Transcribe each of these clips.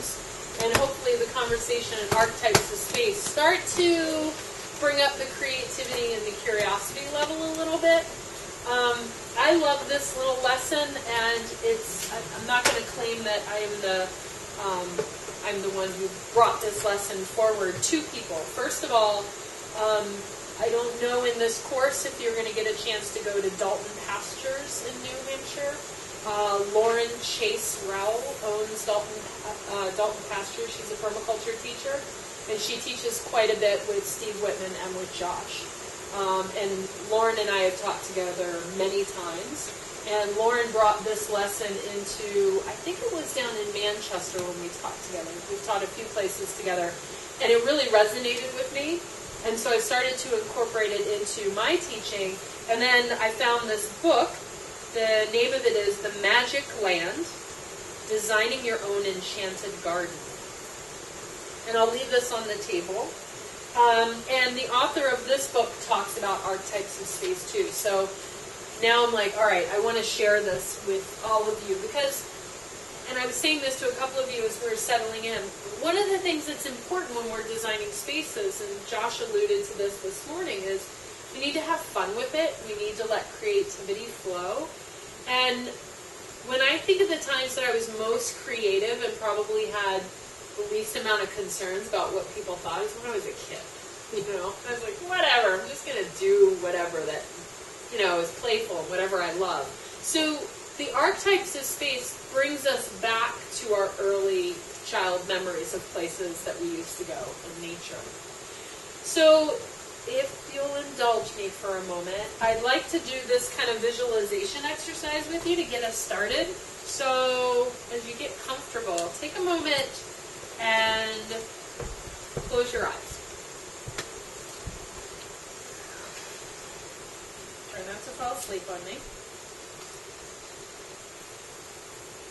themes, and hopefully the conversation and archetypes of space start to bring up the creativity and the curiosity level a little bit. I love this little lesson, and I'm not going to claim that I'm the one who brought this lesson forward to people. First of all, I don't know in this course if you're going to get a chance to go to Dalton Pastures in New Hampshire. Lauren Chase Rowell owns Dalton Pastures. She's a permaculture teacher, and she teaches quite a bit with Steve Whitman and with Josh. And Lauren and I have taught together many times. And Lauren brought this lesson into, I think it was down in Manchester when we taught together. We've taught a few places together. And it really resonated with me. And so I started to incorporate it into my teaching. And then I found this book. The name of it is The Magic Land, Designing Your Own Enchanted Garden. And I'll leave this on the table. And the author of this book talks about archetypes of space too. So now I'm like, all right, I want to share this with all of you because, and I was saying this to a couple of you as we were settling in, one of the things that's important when we're designing spaces, and Josh alluded to this morning, is we need to have fun with it. We need to let creativity flow. And when I think of the times that I was most creative and probably had the least amount of concerns about what people thought is when I was a kid. You know, I was like, whatever, I'm just going to do whatever that, is playful, whatever I love. So the archetypes of space brings us back to our early child memories of places that we used to go in nature. So if you'll indulge me for a moment, I'd like to do this kind of visualization exercise with you to get us started. So as you get comfortable, take a moment and close your eyes. Try not to fall asleep on me.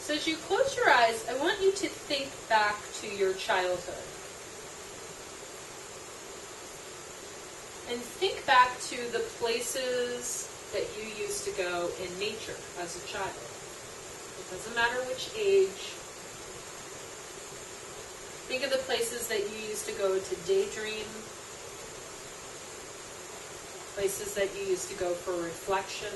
So as you close your eyes, I want you to think back to your childhood. And think back to the places that you used to go in nature as a child. It doesn't matter which age. Think of the places that you used to go to daydream, places that you used to go for reflection.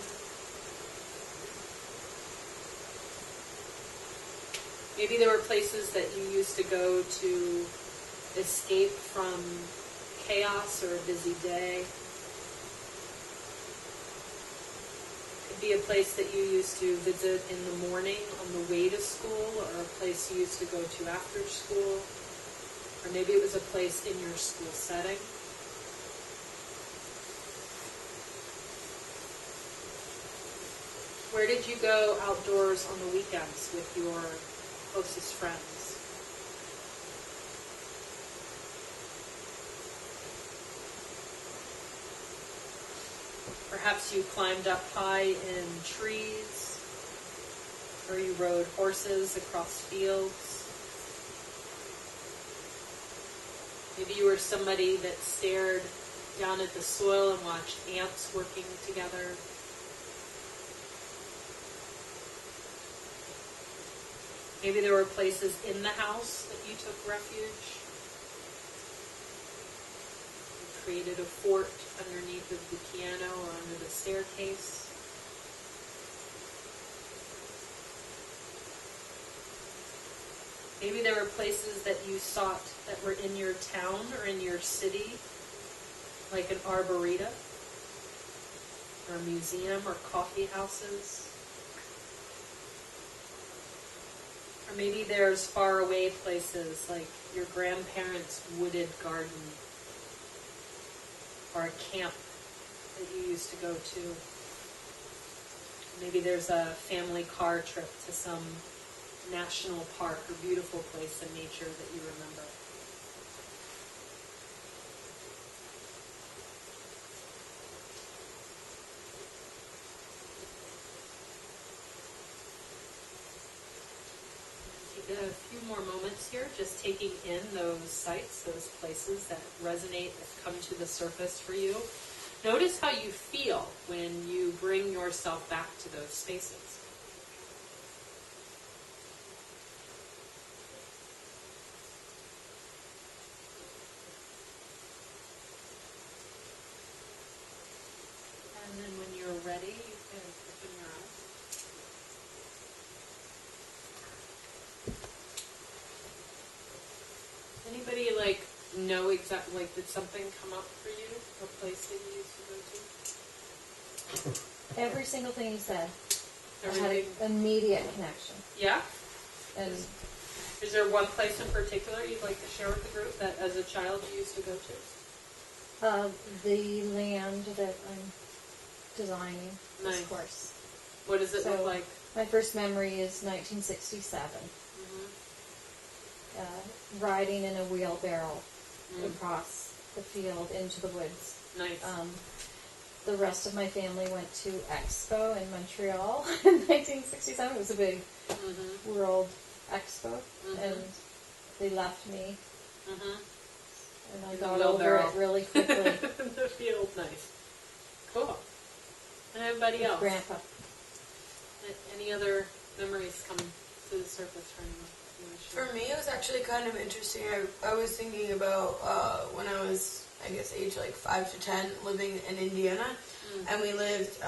Maybe there were places that you used to go to escape from chaos or a busy day. Could be a place that you used to visit in the morning on the way to school, or a place you used to go to after school. Or maybe it was a place in your school setting. Where did you go outdoors on the weekends with your closest friends? Perhaps you climbed up high in trees, or you rode horses across fields. Maybe you were somebody that stared down at the soil and watched ants working together. Maybe there were places in the house that you took refuge. You created a fort underneath of the piano or under the staircase. Maybe there were places that you sought that were in your town or in your city, like an arboretum, or a museum, or coffee houses. Or maybe there's faraway places like your grandparents' wooded garden, or a camp that you used to go to. Maybe there's a family car trip to some national park or beautiful place in nature that you remember. Take a few more moments here, just taking in those sights, those places that resonate, that come to the surface for you. Notice how you feel when you bring yourself back to those spaces. know exactly, like, did something come up for you? A place that you used to go to? Every single thing you said, Everything? I had an immediate connection. Yeah? And is there one place in particular you'd like to share with the group that as a child you used to go to? The land that I'm designing Nice. this course. What does it look like? My first memory is 1967. Riding in a wheelbarrow across the field into the woods. Nice. The rest of my family went to Expo in Montreal in 1967. It was a big world expo, and they left me, and I got over it really quickly. The field, nice. Cool. And everybody else? Grandpa. Any other memories coming to the surface right now? For me, it was actually kind of interesting. I was thinking about when I was, I guess, age like 5 to 10, living in Indiana, and we lived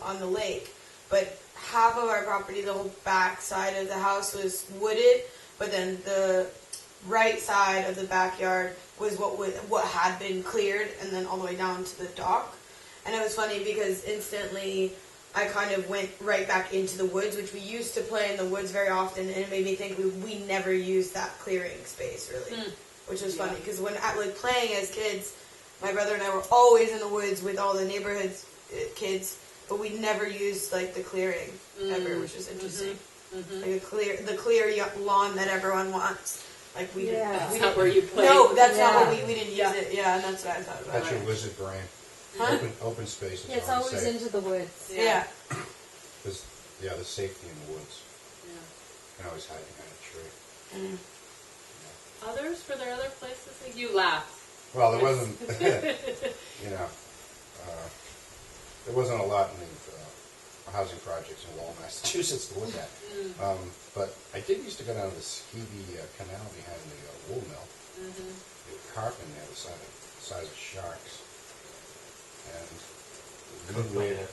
on the lake. But half of our property, the whole back side of the house was wooded, but then the right side of the backyard was what had been cleared, and then all the way down to the dock. And it was funny because instantly I kind of went right back into the woods, which we used to play in the woods very often, and it made me think we never used that clearing space, really, which was funny, because when playing as kids, my brother and I were always in the woods with all the neighborhood's kids, but we never used, like, the clearing ever, which is interesting. Like the clear lawn that everyone wants. Like, we didn't. That's not where you play. No, that's not what we didn't use it. Yeah, and that's what I thought about. That's your wizard brain. Huh? Open space is It's always safe. into the woods. Yeah. There's safety in the woods. Yeah. You can always hide behind a tree. Others? Were there other places? You laughed. Well, there wasn't, there wasn't a lot in the housing projects in Lowell, Massachusetts to look at. But I did used to go down to the Skeevy Canal behind the wool mill. There were carp in there the size of sharks. And good way to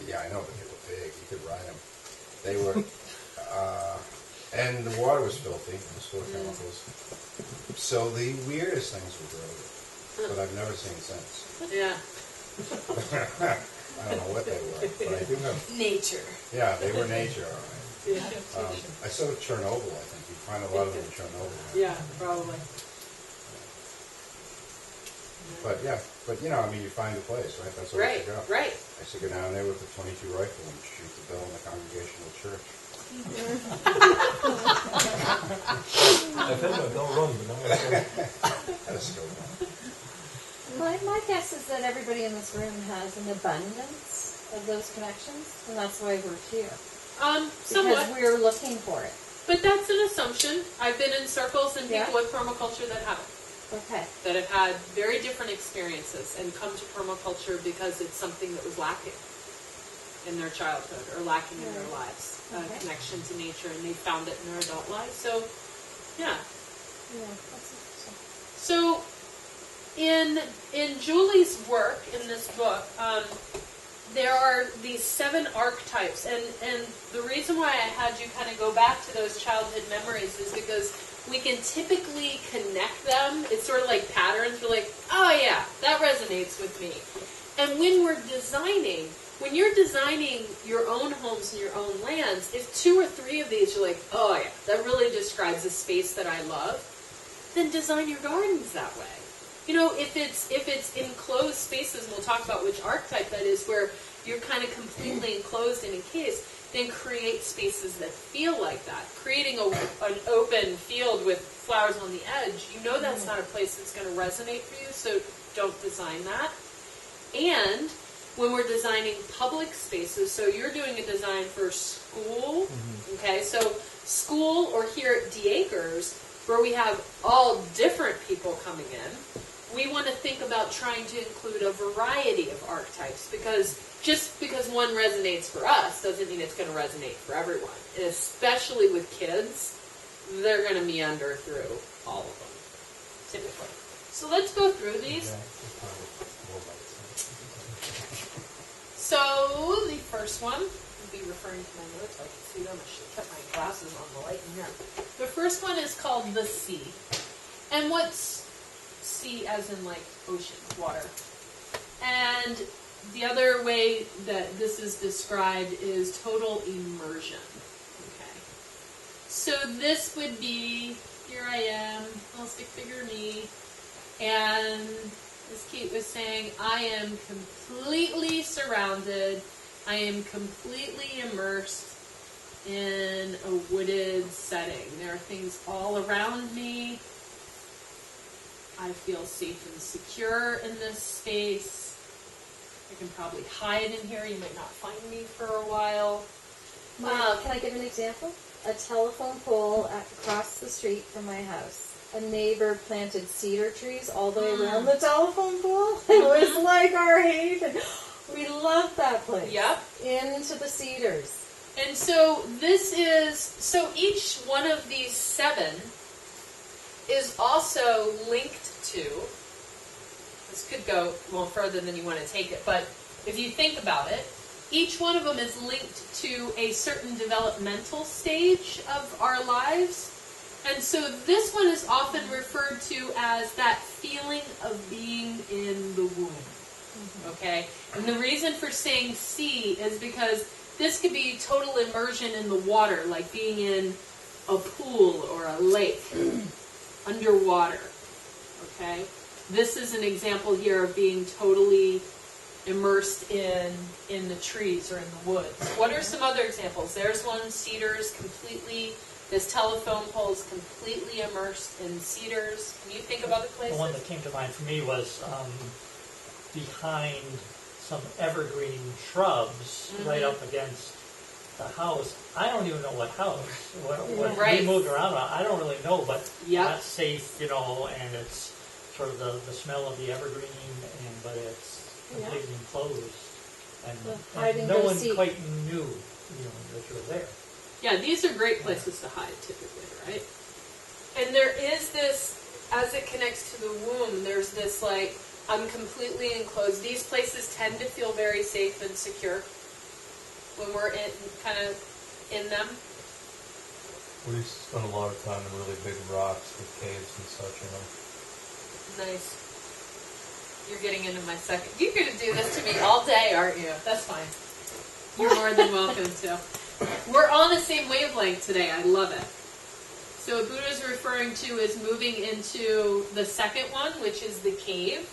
yeah, I know, but they were big. You could ride them. They were, and the water was filthy. It was full of chemicals. So the weirdest things were growing, but I've never seen since. Yeah. I don't know what they were, but I do have Nature. Yeah, they were nature, all right. Yeah. I saw Chernobyl. I think you find a lot of them in Chernobyl. Yeah, probably. But you find a place, right? That's where I used to go. Right. I used to go down there with the .22 rifle and shoot the bell in the Congregational Church. I've heard that bell rung, but now That's still fun. My guess is that everybody in this room has an abundance of those connections, and that's why we're here. Somewhat. Because we're looking for it. But that's an assumption. I've been in circles and people with permaculture that haven't. Okay. That have had very different experiences and come to permaculture because it's something that was lacking in their childhood or lacking in their lives. Connection to nature, and they found it in their adult lives. So, yeah. Yeah, that's interesting. So, in Julie's work in this book, there are these 7 archetypes, and the reason why I had you kind of go back to those childhood memories is because we can typically connect them. It's sort of like patterns. We're like, oh yeah, that resonates with me. And when you're designing your own homes and your own lands, if 2 or 3 of these you're like, oh yeah, that really describes a space that I love, then design your gardens that way. If it's enclosed spaces, and we'll talk about which archetype that is, where you're kind of completely enclosed and encased, then create spaces that feel like that. Creating an open field with flowers on the edge, that's not a place that's going to resonate for you, so don't design that. And when we're designing public spaces, so you're doing a design for school, okay, so school, or here at Dacres, where we have all different people coming in, we want to think about trying to include a variety of archetypes, because just because one resonates for us doesn't mean it's going to resonate for everyone. And especially with kids, they're going to meander through all of them, typically. So let's go through these. So the first one, I'll be referring to my notes so I can see them. I should have kept my glasses on the light in here. The first one is called the sea. And what's sea as in like ocean, water. And the other way that this is described is total immersion. Okay. So this would be, here I am, little stick figure me, and as Kate was saying, I am completely surrounded, I am completely immersed in a wooded setting. There are things all around me. I feel safe and secure in this space. I can probably hide in here. You might not find me for a while. Can I give an example? A telephone pole across the street from my house. A neighbor planted cedar trees all the way around the telephone pole. It was like our haven. We loved that place. Yep. Into the cedars. And so this is, so each one of these 7 is also linked to, this could go more further than you want to take it, but if you think about it, each one of them is linked to a certain developmental stage of our lives. And so this one is often referred to as that feeling of being in the womb. Okay? And the reason for saying sea is because this could be total immersion in the water, like being in a pool or a lake, underwater. Okay? This is an example here of being totally immersed in the trees or in the woods. What are some other examples? There's one, cedars, completely, this telephone pole is completely immersed in cedars. Can you think of other places? The one that came to mind for me was behind some evergreen shrubs right up against the house. I don't even know what house. What Right. we moved around. I don't really know, but Yep. that's safe, you know, and it's sort of the smell of the evergreen, but it's completely enclosed. And no one quite knew, that you're there. Yeah, these are great places to hide typically, right? And there is this, as it connects to the womb, there's this like, I'm completely enclosed. These places tend to feel very safe and secure when we're in them. We used to spend a lot of time in really big rocks with caves and such, Nice. You're getting into my second. You're going to do this to me all day, aren't you? That's fine. You're more than welcome to. We're on the same wavelength today. I love it. So what Buddha's referring to is moving into the second one, which is the cave.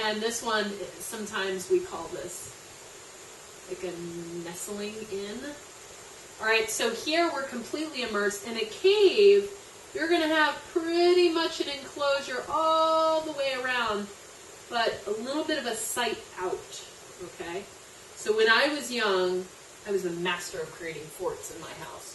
And this one, sometimes we call this like a nestling in. All right, so here we're completely immersed. In a cave, you're going to have pretty much an enclosure all the way around, but a little bit of a sight out, okay? So when I was young, I was the master of creating forts in my house.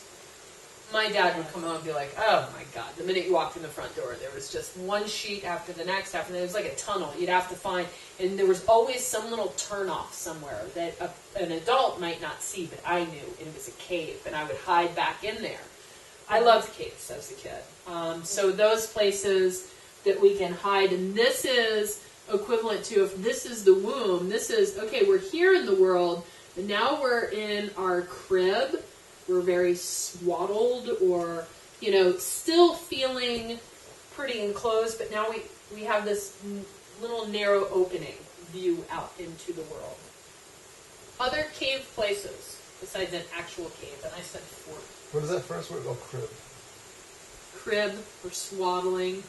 My dad would come home and be like, oh my God, the minute you walked in the front door, there was just one sheet after the next, it was like a tunnel you'd have to find, and there was always some little turnoff somewhere that an adult might not see, but I knew, and it was a cave, and I would hide back in there. I loved caves as a kid. So those places that we can hide, and this is equivalent to, if this is the womb, this is, okay, we're here in the world, and now we're in our crib. We're very swaddled or, still feeling pretty enclosed, but now we have this little narrow opening view out into the world. Other cave places besides an actual cave, and I said fort. What is that first word called? Crib. Crib or swaddling,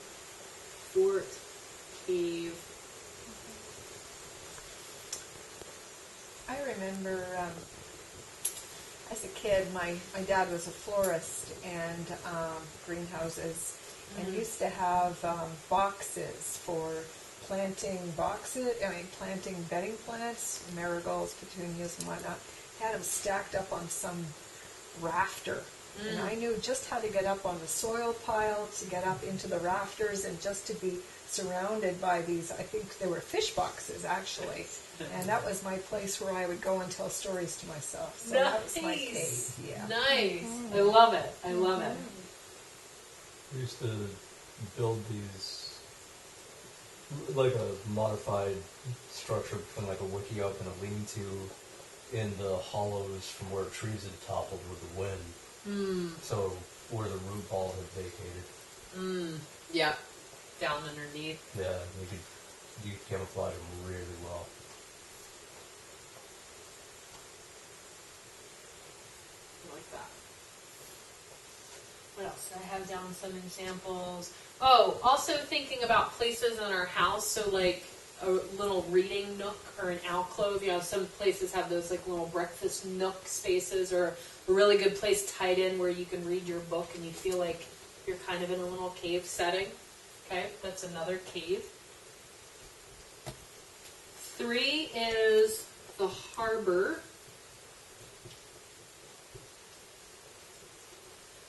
fort, cave. I remember as a kid, my dad was a florist and greenhouses, and used to have boxes for planting bedding plants, marigolds, petunias, and whatnot. Had them stacked up on some rafter. And I knew just how to get up on the soil pile, to get up into the rafters, and just to be surrounded by these, I think they were fish boxes, actually. And that was my place where I would go and tell stories to myself. So that was my cave. Yeah. Nice. I love it. I love it. We used to build these, like a modified structure between like a wiki up and a lean-to in the hollows from where trees had toppled with the wind. So where the root ball had vacated. Yeah. down underneath. Yeah, you could camouflage them really well. Like that. What else? I have down some examples. Oh, also thinking about places in our house. So like a little reading nook or an alcove. You know, some places have those like little breakfast nook spaces, or a really good place tied in where you can read your book and you feel like you're kind of in a little cave setting. Okay, that's another cave. 3 is the harbor.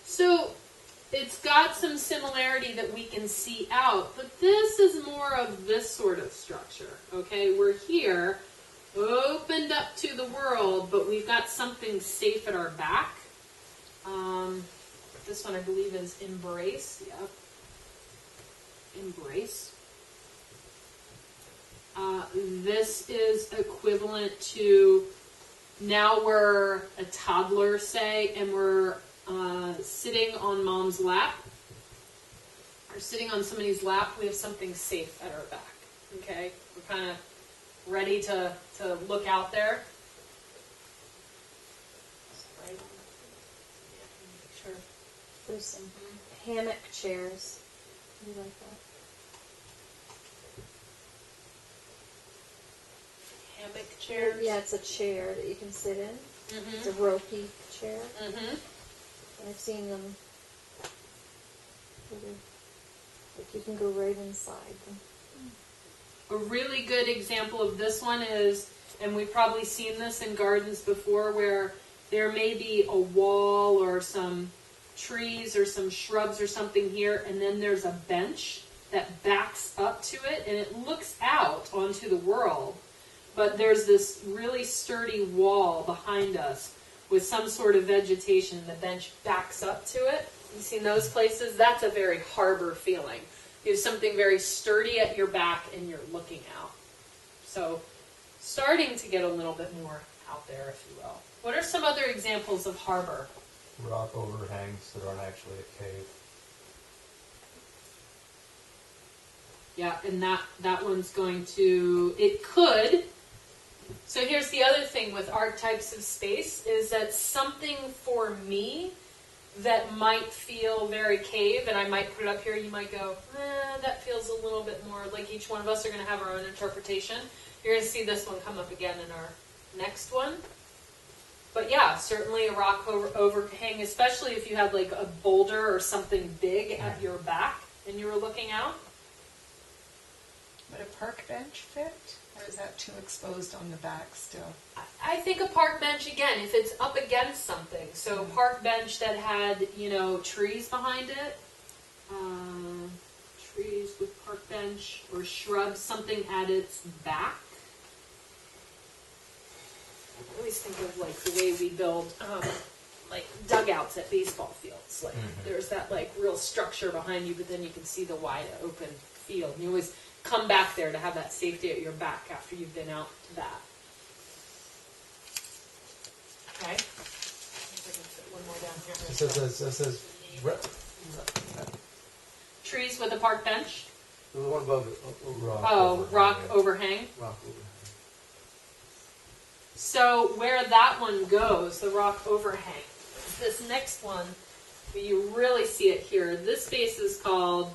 So it's got some similarity that we can see out, but this is more of this sort of structure. Okay, we're here, opened up to the world, but we've got something safe at our back. This one I believe is embrace. Yep. Embrace. This is equivalent to, now we're a toddler, say, and we're sitting on mom's lap, or sitting on somebody's lap. We have something safe at our back. Okay? We're kind of ready to look out there. Right. Sure. There's some hammock chairs. You like that? Hammock chairs. Yeah, it's a chair that you can sit in. Mm-hmm. It's a ropey chair. Mm-hmm. And I've seen them. Like you can go right inside them. A really good example of this one is, and we've probably seen this in gardens before, where there may be a wall or some trees or some shrubs or something here, and then there's a bench that backs up to it, and it looks out onto the world, but there's this really sturdy wall behind us with some sort of vegetation, and the bench backs up to it. You've seen those places? That's a very harbor feeling. You have something very sturdy at your back, and you're looking out. So, starting to get a little bit more out there, if you will. What are some other examples of harbor? Rock overhangs that aren't actually a cave. Yeah, and that one's going to, it could. So here's the other thing with archetypes of space, is that something for me that might feel very cave, and I might put it up here, you might go, that feels a little bit more, like each one of us are going to have our own interpretation. You're going to see this one come up again in our next one. But yeah, certainly a rock overhang, especially if you had like a boulder or something big at your back and you were looking out. Would a park bench fit? Or is that too exposed on the back still? I think a park bench, again, if it's up against something. So park bench that had, trees behind it. Trees with park bench or shrubs, something at its back. I always think of like the way we build like dugouts at baseball fields. Like there's that like real structure behind you, but then you can see the wide open field. And you always come back there to have that safety at your back after you've been out to that. Okay. I can fit one more down here. Trees with a park bench. The one above it. Rock overhang. Rock overhang. So where that one goes, the rock overhang, this next one, you really see it here. This space is called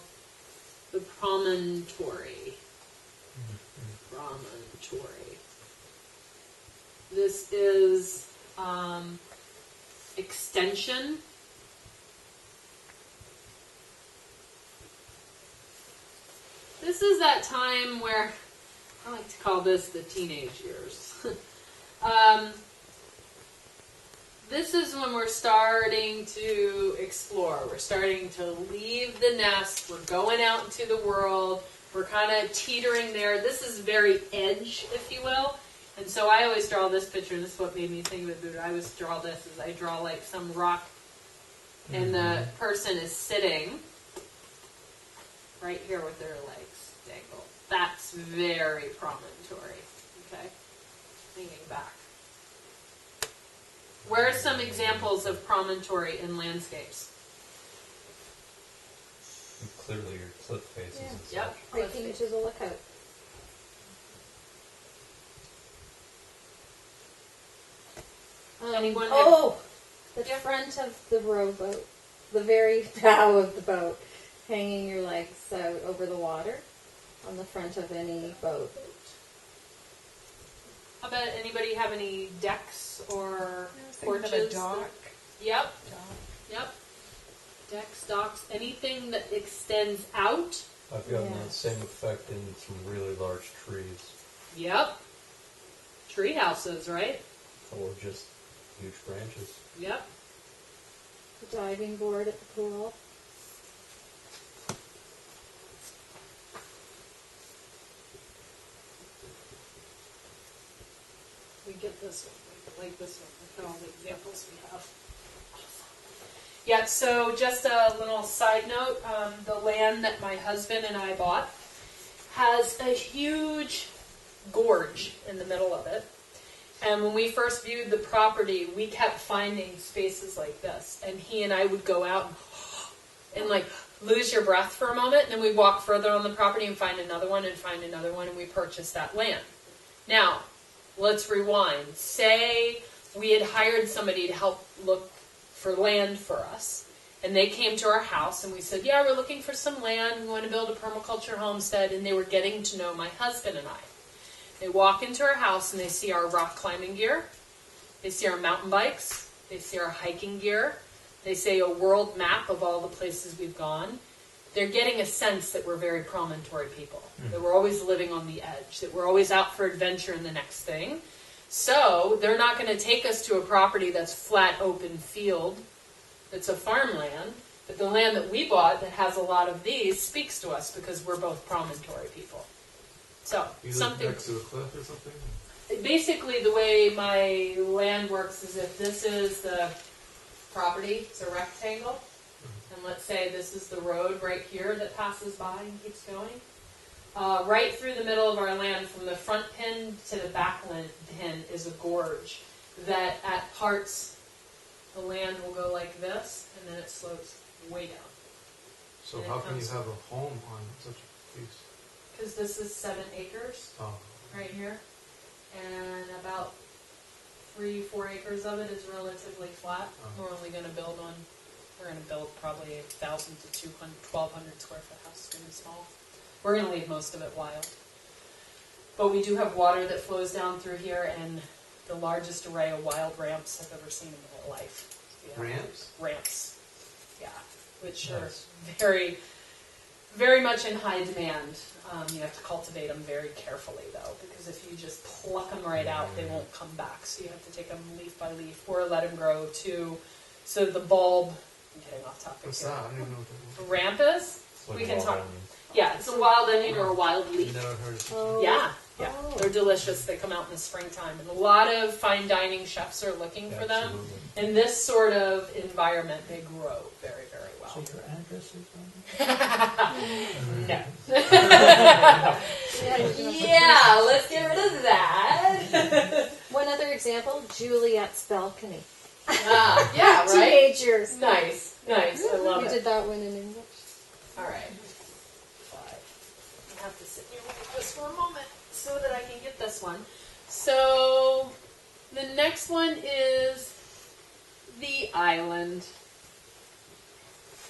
the promontory. Promontory. This is extension. This is that time where, I like to call this the teenage years. This is when we're starting to explore. We're starting to leave the nest. We're going out into the world. We're kind of teetering there. This is very edge, if you will. And so I always draw this picture. This is what made me think of it. But I always draw this as I draw like some rock, and the person is sitting right here with their legs dangled. That's very promontory. Okay, hanging back. Where are some examples of promontory in landscapes? clearly your cliff faces Yeah. and such. Yep. Hiking to the lookout. Anyone have- Oh, the Yeah. front of the rowboat, the very bow of the boat, hanging your legs out over the water on the front of any boat. How about anybody have any decks or I was thinking of porches? a dock. Yep. Yep. Decks, docks, anything that extends out. I've gotten Yeah. that same effect in some really large trees, Yep. Tree houses, right? or just huge branches. Yep. The diving board at the pool. We get this one, like this one. Look at all the examples we have. Yeah, so just a little side note, the land that my husband and I bought has a huge gorge in the middle of it. And when we first viewed the property, we kept finding spaces like this. And he and I would go out and like lose your breath for a moment, and then we'd walk further on the property and find another one and find another one, and we purchased that land. Now, let's rewind. Say we had hired somebody to help look for land for us, and they came to our house, and we said, yeah, we're looking for some land. We want to build a permaculture homestead, and they were getting to know my husband and I. They walk into our house, and they see our rock climbing gear. They see our mountain bikes. They see our hiking gear. They see a world map of all the places we've gone. They're getting a sense that we're very promontory people, that we're always living on the edge, that we're always out for adventure in the next thing. So they're not going to take us to a property that's flat, open field, that's a farmland, but the land that we bought that has a lot of these speaks to us because we're both promontory people. So You live something. next to a cliff or something? Basically, the way my land works is if this is the property, it's a rectangle, and let's say this is the road right here that passes by and keeps going. Right through the middle of our land, from the front pin to the back pin, is a gorge that at parts the land will go like this, and then it slopes way down. So And it how can you comes- have a home on such a piece? Because this is 7 acres. Oh, Right here, and about 3-4 acres of it is relatively flat. We're only going to build on. We're going to build probably 1,000 to 1,200 square foot house, really small. We're going to leave most of it wild, but we do have water that flows down through here, and the largest array of wild ramps I've ever seen in my life. Yeah. ramps? Ramps, yeah, which Nice. are very, very much in high demand. You have to cultivate them very carefully, though, because if you just pluck them right out, they won't come back. So you have to take them leaf by leaf, or let them grow too. So the bulb. I'm getting off topic What's here. that? I don't even know what that The ramp is. It's like We a can wild talk. onion. Yeah, it's a wild onion or a wild is. leaf. Never heard of it. Oh. Yeah, yeah, Oh. they're delicious. They come out in the springtime, and a lot of fine dining chefs are looking for them. Absolutely. In this sort of environment, they grow very, very So well. your address is on there? No. Yeah, let's get rid of that. One other example, Juliet's balcony. Yeah, right? Teenagers. Nice, nice. I love We it. did that one in English. All right. 5. I have to sit here with this for a moment so that I can get this one. So the next one is the island.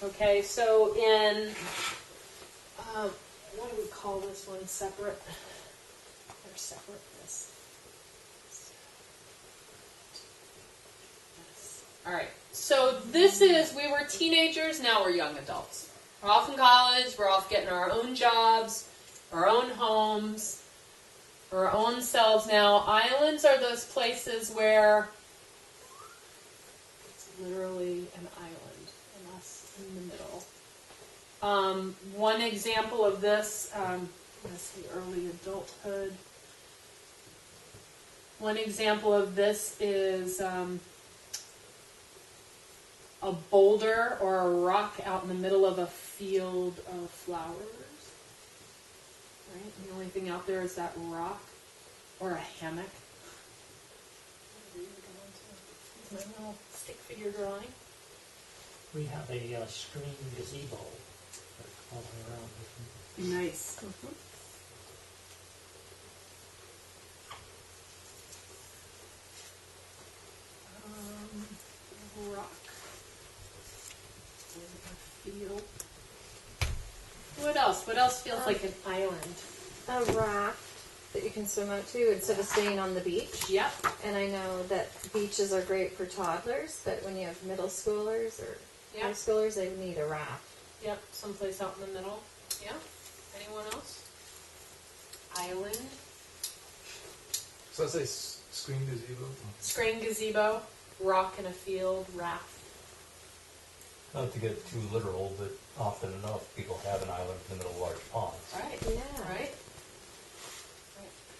Okay, so in, what do we call this one? Separate? They're separate. This. All right. So this is, we were teenagers, now we're young adults. We're off in college, we're off getting our own jobs, our own homes, our own selves. Now, islands are those places where it's literally an island and us in the middle. One example of this, let's see, early adulthood. One example of this is a boulder or a rock out in the middle of a field of flowers. Right? And the only thing out there is that rock or a hammock. It's my little stick figure drawing. We have a screen gazebo. They're called Nice. Rock. Field. What else? What else feels like an island? A raft that you can swim out to instead of staying on the beach. Yep. And I know that beaches are great for toddlers, but when you have middle schoolers or high schoolers, they need a raft. Yep. Someplace out in the middle. Yeah. Anyone else? Island. So I say screen gazebo. Screen gazebo. Rock in a field. Raft. Not to get too literal, but often enough people have an island in the middle of large ponds. Right. Yeah. Right.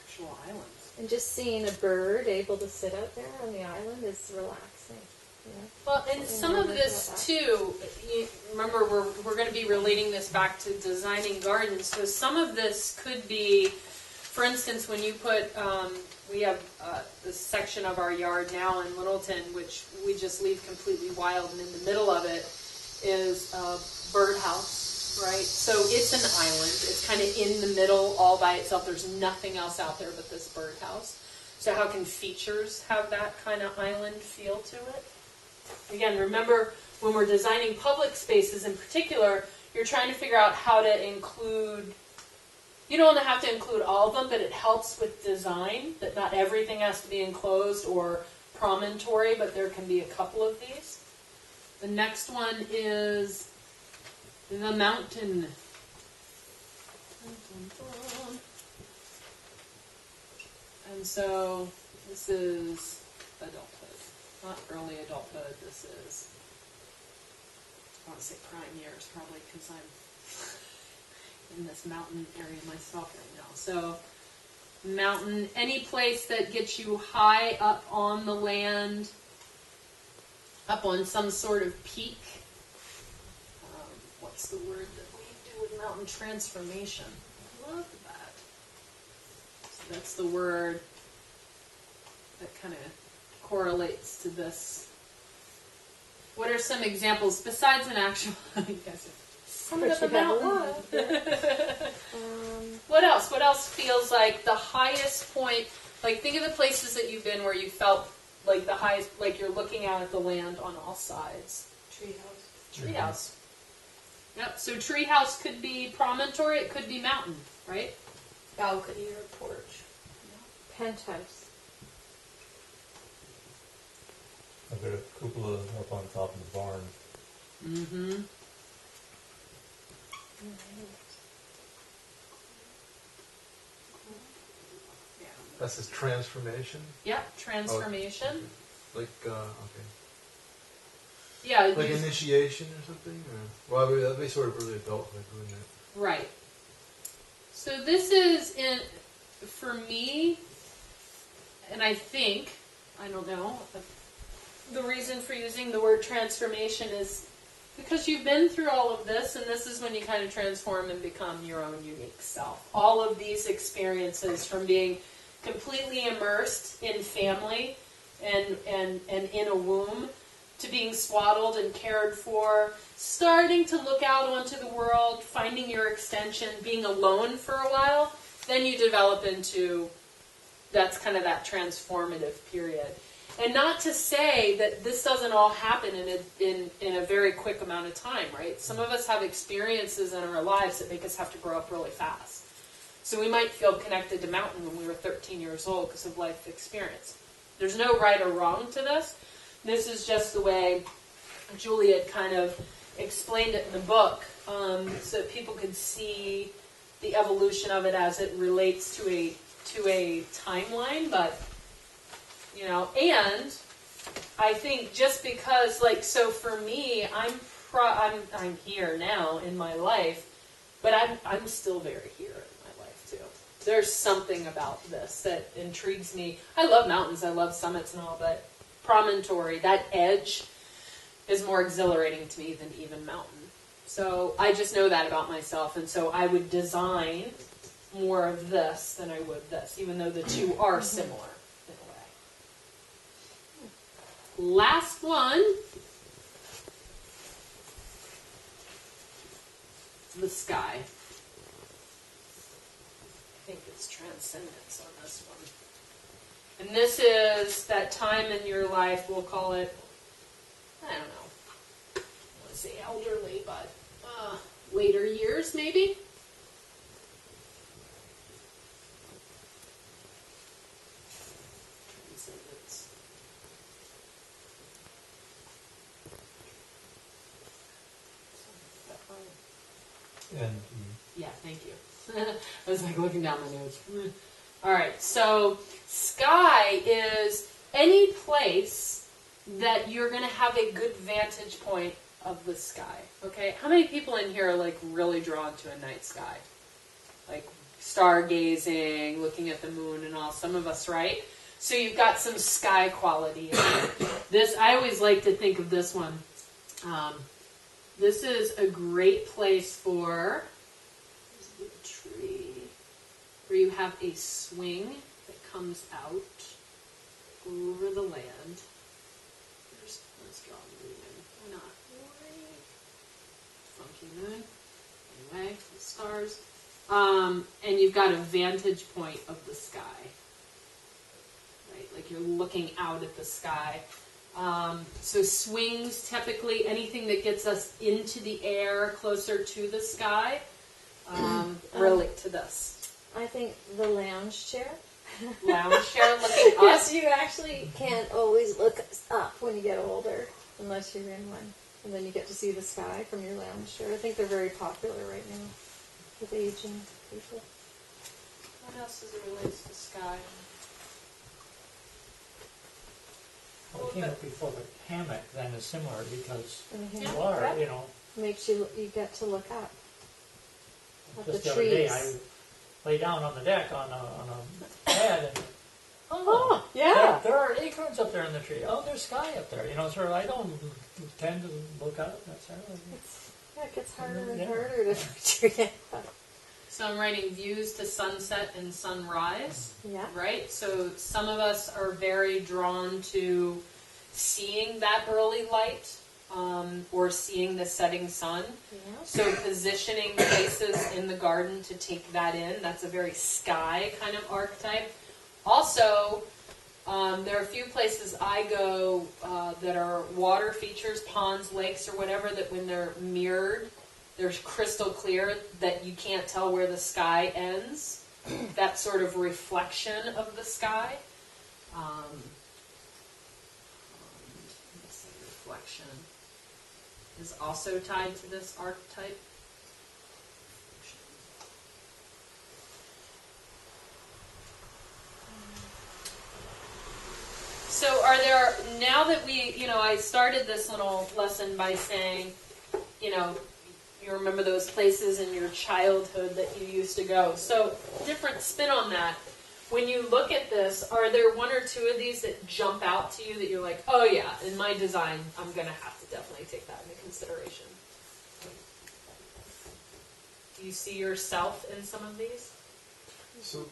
Actual islands. And just seeing a bird able to sit out there on the island is relaxing. You know? Well, and some of this too, you remember we're going to be relating this back to designing gardens. So some of this could be, for instance, when you put, we have this section of our yard now in Littleton, which we just leave completely wild, and in the middle of it is a birdhouse, right? So it's an island. It's kind of in the middle all by itself. There's nothing else out there but this birdhouse. So how can features have that kind of island feel to it? Again, remember, when we're designing public spaces in particular, you're trying to figure out how to include, you don't have to include all of them, but it helps with design, that not everything has to be enclosed or promontory, but there can be a couple of these. The next one is the mountain. And so this is adulthood. Not early adulthood, this is, I want to say prime years probably, because I'm in this mountain area myself right now. So mountain, any place that gets you high up on the land, up on some sort of peak. What's the word that we do with mountain transformation? I love that. So that's the word that kind of correlates to this. What are some examples besides an actual? You guys are summing up a mountain. What else? What else feels like the highest point? Like, think of the places that you've been where you felt like the highest, like you're looking out at the land on all sides. Treehouse. Treehouse. Yep. So treehouse could be promontory. It could be mountain, right? Balcony or porch. Penthouse. I've got a cupola up on top of the barn. Mm-hmm. That's his transformation. Yep. Transformation. Like okay. Yeah. Like initiation or something? Or, well, that'd be sort of really adulthood, wouldn't it? Right. So this is for me, and I think, I don't know, the reason for using the word transformation is because you've been through all of this, and this is when you kind of transform and become your own unique self. All of these experiences, from being completely immersed in family and in a womb, to being swaddled and cared for, starting to look out onto the world, finding your extension, being alone for a while, then you develop into, that's kind of that transformative period. And not to say that this doesn't all happen in a very quick amount of time, right? Some of us have experiences in our lives that make us have to grow up really fast. So we might feel connected to mountain when we were 13 years old because of life experience. There's no right or wrong to this. This is just the way Julie had kind of explained it in the book, so that people could see the evolution of it as it relates to a timeline. But you know, and I think just because, like, so for me, I'm here now in my life, but I'm still very here in my life too. There's something about this that intrigues me. I love mountains, I love summits and all, but promontory, that edge, is more exhilarating to me than even mountain. So I just know that about myself, and so I would design more of this than I would this, even though the two are similar in a way. Last one, the sky. is transcendence on this one. And this is that time in your life, we'll call it, I don't know, I want to say elderly, but later years maybe? Transcendence. And Yeah, thank you. I was like looking down my notes. All right, so sky is any place that you're going to have a good vantage point of the sky. Okay, how many people in here are like really drawn to a night sky? Like stargazing, looking at the moon and all. Some of us, right? So you've got some sky quality in it. This, I always like to think of this one. This is a great place for, there's a little tree, where you have a swing that comes out over the land. Let's draw a moon in. Why not? Funky moon. Anyway, the stars. And you've got a vantage point of the sky. Right? Like you're looking out at the sky. So swings, typically anything that gets us into the air, closer to the sky, relate to this. I think the lounge chair. Lounge chair looking up. Yes, you actually can't always look up when you get older, unless you're in one. And then you get to see the sky from your lounge chair. I think they're very popular right now with aging people. What else does it relate to sky? Well, I came up before the hammock then is similar because And you it are, you know, makes you get to look up at just the the other day trees. I lay down on the deck on a pad and Oh, yeah. there are acorns up there in the tree. Oh, there's sky up there. You know, so I don't tend to look up necessarily. It gets harder and Yeah. harder to figure out. So I'm writing views to sunset and sunrise, Yeah. right? So some of us are very drawn to seeing that early light or seeing the setting sun. Yeah. So positioning places in the garden to take that in, that's a very sky kind of archetype. Also, there are a few places I go that are water features, ponds, lakes, or whatever, that when they're mirrored, they're crystal clear that you can't tell where the sky ends. That sort of reflection of the sky. Let's see, reflection is also tied to this archetype. So are there, now that we, I started this little lesson by saying, you remember those places in your childhood that you used to go. So different spin on that. When you look at this, are there one or two of these that jump out to you that you're like, oh yeah, in my design, I'm going to have to definitely take that into consideration? Do you see yourself in some of these? So